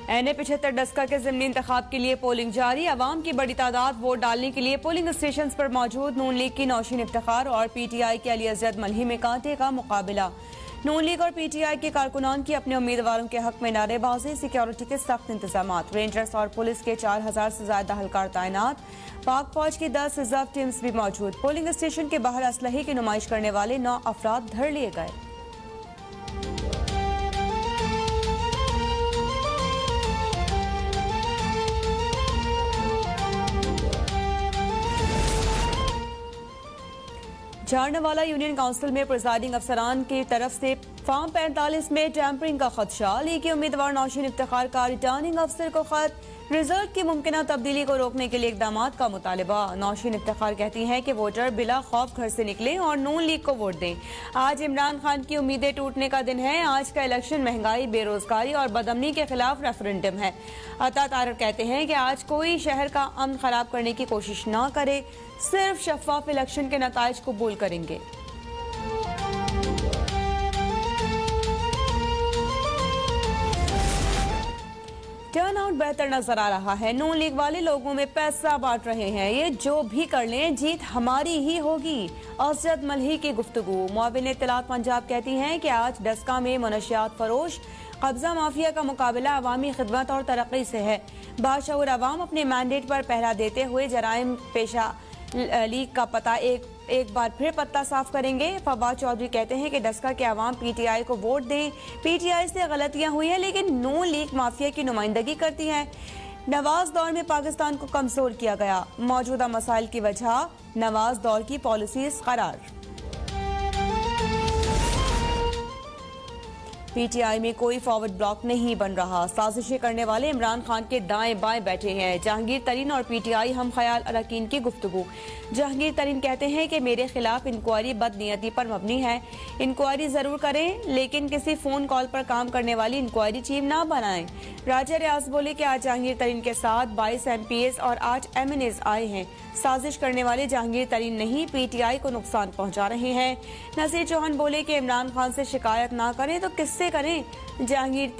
NA-75 Daska के ज़िमनी इंतखाब के लिए पोलिंग जारी। अवाम की बड़ी तादाद वोट डालने के लिए पोलिंग स्टेशन पर मौजूद। नून लीग की नौशीन इफ्तिखार और PTI के अली असद मल्ही में कांटे का मुकाबला। नून लीग और PTI के कारकुनान की अपने उम्मीदवारों के हक में नारेबाजी। सिक्योरिटी के सख्त इंतजाम। रेंजर्स और पुलिस के 4000 से ज्यादा अहलकार तैनात। पाक फौज की 10 रिजर्व टीम्स भी मौजूद। पोलिंग स्टेशन के बाहर असलहे की नुमाइश करने वाले 9 अफराद धर लिए गए। झारनावाला यूनियन काउंसिल में प्रिजाइडिंग अफसरान की तरफ से फार्म 45 में टैंपरिंग का खदशा। लीग के उम्मीदवार नौशीन इफ्तिखार का रिटर्निंग अफसर को खत। रिजल्ट की मुमकिन तब्दीली को रोकने के लिए इकदाम का मुतालबा। नौशीन इफ्तिखार कहती हैं कि वोटर बिला खौफ घर से निकले और नून लीग को वोट दें। आज इमरान खान की उम्मीदें टूटने का दिन है। आज का इलेक्शन महंगाई, बेरोजगारी और बदअमनी के खिलाफ रेफरेंडम है। अता तारक कहते हैं कि आज कोई शहर का अमन खराब करने की कोशिश न करे, सिर्फ शफाफ इलेक्शन के नताइज कबूल करेंगे। टर्न आउट बेहतर नजर आ रहा है। नून लीग वाले लोगों में पैसा बांट रहे हैं। ये जो भी कर लें, जीत हमारी ही होगी। असद मल्ही की गुफ्तगू। मुआविन इत्तलात पंजाब कहती हैं कि आज डस्का में मनशियात फरोश कब्जा माफिया का मुकाबला अवामी खिदमत और तरक्की से है। बाशऊर अवाम अपने मैंडेट पर पहरा देते हुए जराइम पेशा लीग का पता एक बार फिर पत्ता साफ करेंगे। फवाद चौधरी कहते हैं कि डस्का के अवाम PTI को वोट दें। PTI से गलतियां हुई हैं, लेकिन नून लीग माफिया की नुमाइंदगी करती है। नवाज दौर में पाकिस्तान को कमजोर किया गया। मौजूदा मसाइल की वजह नवाज दौर की पॉलिसीज करार। PTI में कोई फॉरवर्ड ब्लॉक नहीं बन रहा। साजिशें करने वाले इमरान खान के दाएं बाएं बैठे हैं। जहांगीर तरीन और PTI हम ख्याल अरकान की गुफ्तगू। जहांगीर तरीन कहते हैं कि मेरे खिलाफ इंक्वायरी बदनीयती पर मबनी है। इंक्वायरी जरूर करें, लेकिन किसी फोन कॉल पर काम करने वाली इंक्वायरी चीफ ना बनाएं। राजा रियाज बोले कि आज जहांगीर तरीन के साथ 22 MPs और 8 MNAs आए हैं। साजिश करने वाले जहांगीर तरीन नहीं, PTI को नुकसान पहुंचा रहे हैं। नसीर चौहान बोले कि इमरान खान से शिकायत ना करें तो किससे करें। जहांगीर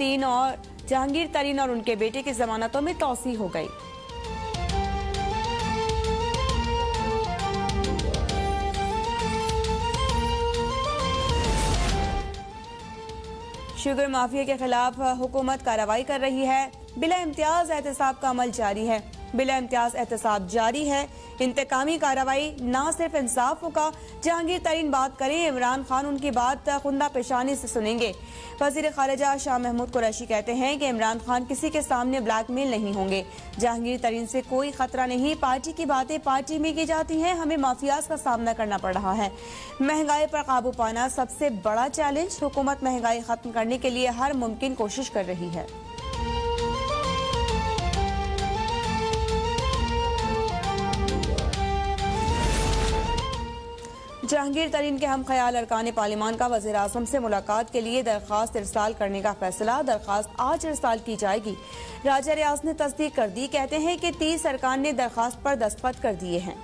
तरीन और उनके बेटे की जमानतों में तौसी हो गई। शुगर माफिया के खिलाफ हुकूमत कार्रवाई कर रही है। बिला इम्तियाज एहतसाब का अमल जारी है। बिला इम्तियाज एहतसाब जारी है। इंतकामी कार्रवाई ना सिर्फ इंसाफ होगा। जहांगीर तरीन बात करें, इमरान खान उनकी बात खुंदा पेशानी से सुनेंगे। वजीर खारिजा शाह महमूद कुरैशी कहते हैं कि इमरान खान किसी के सामने ब्लैकमेल नहीं होंगे। जहांगीर तरीन से कोई खतरा नहीं। पार्टी की बातें पार्टी में की जाती हैं। हमें माफियाज का सामना करना पड़ रहा है। महंगाई पर काबू पाना सबसे बड़ा चैलेंज। हुकूमत महंगाई खत्म करने के लिए हर मुमकिन कोशिश कर रही है। जहांगीर तरीन के हम ख्याल अरकान पार्लिमान का वज़ीर आज़म से मुलाकात के लिए दरख्वास्त इरसाल करने का फैसला। दरख्वास्त आज इरसाल की जाएगी। राजा रियाज ने तस्दीक कर दी। कहते हैं कि 30 अरकान ने दरख्वास्त पर दस्तखत कर दिए हैं।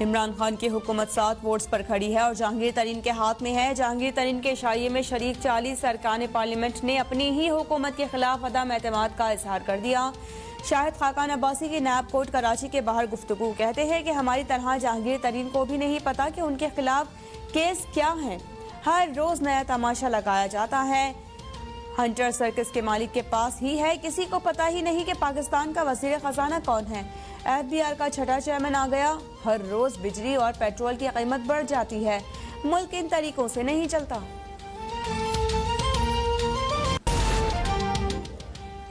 इमरान खान की हुकूमत 7 वोट्स पर खड़ी है और जहांगीर तरीन के हाथ में है। जहांगीर तरीन के इशारे में शरीक 40 अरकान पार्लियामेंट ने अपनी ही हुकूमत के खिलाफ अदम एतमाद का इजहार कर दिया। शाहिद खाकान अब्बासी की नैब कोर्ट कराची के बाहर गुफ्तगू। कहते हैं कि हमारी तरह जहांगीर तरीन को भी नहीं पता कि उनके खिलाफ केस क्या है। हर रोज नया तमाशा लगाया जाता है। हंटर सर्कस के मालिक के पास ही है। किसी को पता ही नहीं कि पाकिस्तान का वज़ीर खजाना कौन है। FBR का छठा चेयरमैन आ गया। हर रोज बिजली और पेट्रोल की कीमत बढ़ जाती है। मुल्क इन तरीकों से नहीं चलता।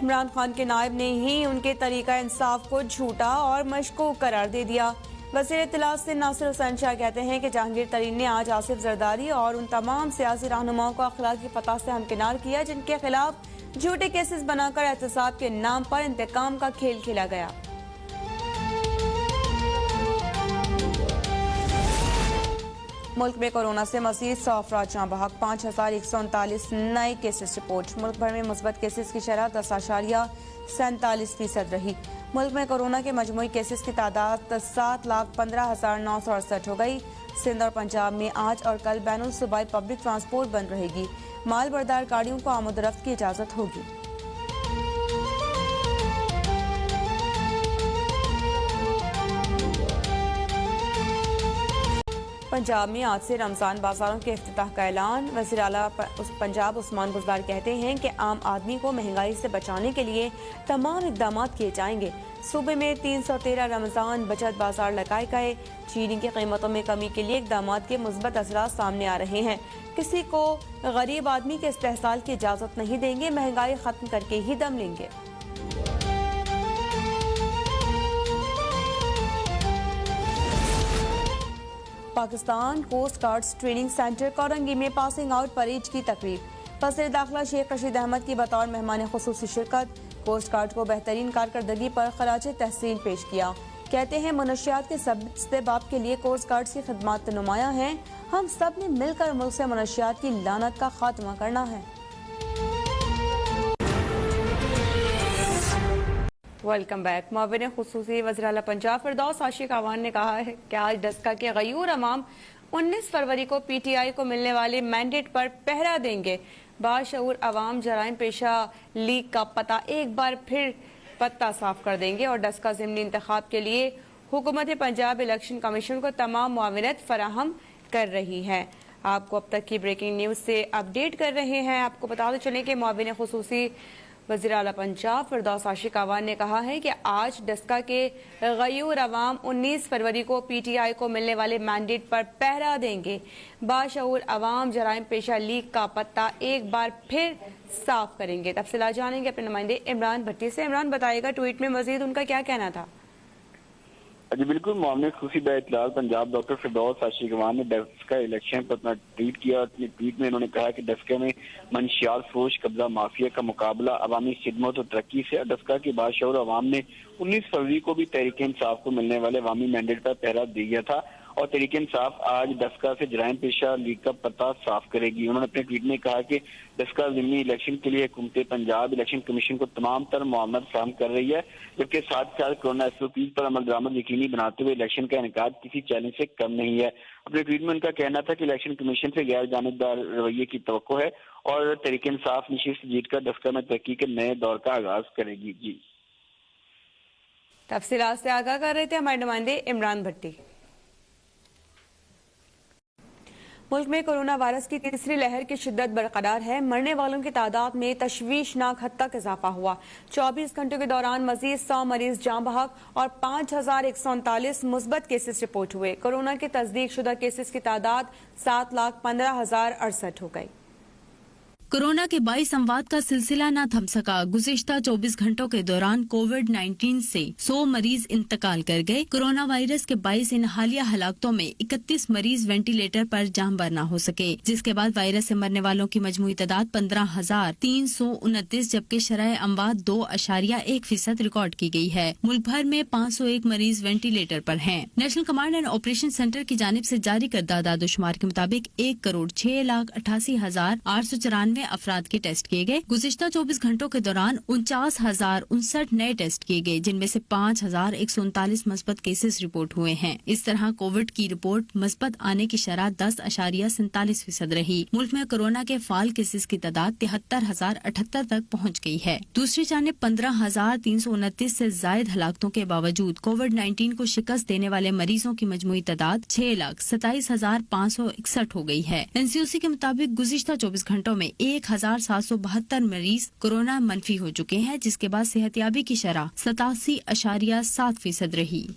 इमरान खान के नायब ने ही उनके तरीका इंसाफ को झूठा और मशकूक करार दे दिया। वज़ीर इत्तलात से नासिर हुसैन शाह कहते हैं कि जहांगीर तरीन ने आज आसिफ जरदारी और उन तमाम सियासी रहनुमाओं को अखलाकी फतह से हमकिनार किया जिनके खिलाफ झूठे केसेस बनाकर एहतसाब के नाम पर इंतकाम का खेल खेला गया। मुल्क में कोरोना से मजीद 100 अफराद जाँ बहक। 5139 नए केसेस रिपोर्ट। मुल्क भर में मुस्बत केसेस की शरह 10.47% रही। मुल्क में कोरोना के मजमूई केसेस की तादाद 7,15,968 हो गई। सिंध और पंजाब में आज और कल बैनुल सूबाई पब्लिक ट्रांसपोर्ट बंद रहेगी। माल बरदार गाड़ियों को आमद-ओ-रफ्त की इजाजत होगी। पंजाब में आज से रमजान बाजारों के इफ्तिताह का ऐलान। वज़ीर आला पंजाब उस्मान बुज़दार कहते हैं कि आम आदमी को महंगाई से बचाने के लिए तमाम इकदाम किए जाएंगे। सूबे में 313 रमजान बचत बाजार लगाए गए। चीनी की कीमतों में कमी के लिए इकदाम के मुस्बत असरात सामने आ रहे हैं। किसी को गरीब आदमी के इस्तेहसाल की इजाज़त नहीं देंगे, महंगाई खत्म करके ही दम लेंगे। Pakistan coast guard training centre Korangi में पासिंग आउट परेड की तकरीब। वज़ीर दाखिला शेख रशीद अहमद की बतौर मेहमान खुसूसी शिरकत। कोस्ट गार्ड को बेहतरीन कारकर्दगी पर खराज तहसीन पेश किया। कहते हैं मनशियात के सब इस्तेबाब के लिए कोस्ट गार्ड की खिदमत नुमाया हैं। हम सब ने मिलकर मुल्क से मनशियात की लानत का खात्मा करना है। Welcome back. मुआविन खुसूसी वज़ीर आला पंजाब फिरदौस आशिक अवान ने कहा है कि आज डस्का के गयूर अवाम 19 फरवरी को PTI को मिलने वाले मैंडेट पर पहरा देंगे। बाशऊर अवाम जराइम पेशा लीग का पता एक बार फिर पत्ता साफ कर देंगे और डस्का ज़िमनी इंतखाब के लिए हुकूमत पंजाब इलेक्शन कमीशन को तमाम मुआविनत फराहम कर रही है। आपको अब तक की ब्रेकिंग न्यूज़ से अपडेट कर रहे हैं। आपको बताते चलें कि मुआविन खुसूसी वज़ीर आला पंजाब फिरदौस आशिक अवान ने कहा है कि आज डस्का के गयूर अवाम 19 फरवरी को PTI को मिलने वाले मैंडेट पर पहरा देंगे। बाशऊर अवाम जराइम पेशा लीग का पत्ता एक बार फिर साफ करेंगे। तफसीलात जानेंगे अपने नुमाइंदे इमरान भट्टी से। इमरान बताएगा ट्वीट में मजीद उनका क्या कहना था। जी बिल्कुल, मामले खुशी इतलाल पंजाब डॉक्टर फिरदौस आशिक अवान ने डस्का इलेक्शन पर अपना ट्वीट किया। अपने ट्वीट में उन्होंने कहा कि डस्का में मंशियात फरोश कब्जा माफिया का मुकाबला अवामी खिदमत और तरक्की से। डस्का के बादशाह अवाम ने 19 फरवरी को भी तहरीक इंसाफ को मिलने वाले अवामी मैंडेट पर पहरा दिया था और तहरीक इंसाफ आज डस्का से जराइम पेशा लीग का पता साफ करेगी। उन्होंने अपने ट्वीट में कहा कि डस्का ज़िमनी इलेक्शन के लिए हुकूमत पंजाब इलेक्शन कमीशन को तमाम तर मामला फराहम कर रही है, जबकि साथ साथ कोरोना SOP पर अमल दरामद यकीनी बनाते हुए इलेक्शन का इनेकाद किसी चैलेंज से कम नहीं है। अपने ट्वीट में उनका कहना था कि इलेक्शन कमीशन से गैर जानिबदार रवैये की तवक्को है और तहरीक इंसाफ नशिस्त जीतकर डस्का में तरक्की के नए दौर का आगाज करेगी। जी तफसीलात से आगाह कर रहे थे हमारे नुमाइंदे इमरान भट्टी। मुल्क में कोरोना वायरस की तीसरी लहर की शिद्दत बरकरार है। मरने वालों की तादाद में तशवीशनाक हद तक इजाफा हुआ। 24 घंटों के दौरान मजीद 100 मरीज जाँ बहक और 5,139 मुस्बत केसेस रिपोर्ट हुए। कोरोना के तस्दीक शुदा केसेस की तादाद 7,15,068 हो गई। कोरोना के 22 अमवात का सिलसिला न थम सका। गुज़िश्ता 24 घंटों के दौरान कोविड-19 से 100 मरीज इंतकाल कर गए। कोरोना वायरस के 22 इन हालिया हलाकतों में 31 मरीज वेंटिलेटर पर जाँबर न हो सके, जिसके बाद वायरस से मरने वालों की मजमूई तादाद 15,329 जबकि शरह अमवात 2.1% रिकॉर्ड की गई है। मुल्क भर में 501 मरीज वेंटिलेटर पर हैं। National command and operation centre की जानिब से जारी करदा दादोशुमार के मुताबिक 1,06,88,894 अफराद के टेस्ट किए गए। गुज़िश्ता 24 घंटों के दौरान 49,059 नए टेस्ट किए गए, जिनमें से 5,139 मस्बत केसेस रिपोर्ट हुए हैं। इस तरह कोविड की रिपोर्ट मस्बत आने की शरह 10.47% रही। मुल्क में कोरोना के फाल केसेस की तादाद 73,078 तक पहुँच गई है। दूसरी जानिब 15,329 से जायद हलाकतों के बावजूद कोविड-19 को शिकस्त देने वाले मरीजों की मजमूई तादाद 6,27,561 हो गई है। NCOC के मुताबिक गुज़िश्ता 24 घंटों में 1,772 मरीज कोरोना मनफी हो चुके हैं, जिसके बाद सेहतयाबी की शरह 87.7% रही।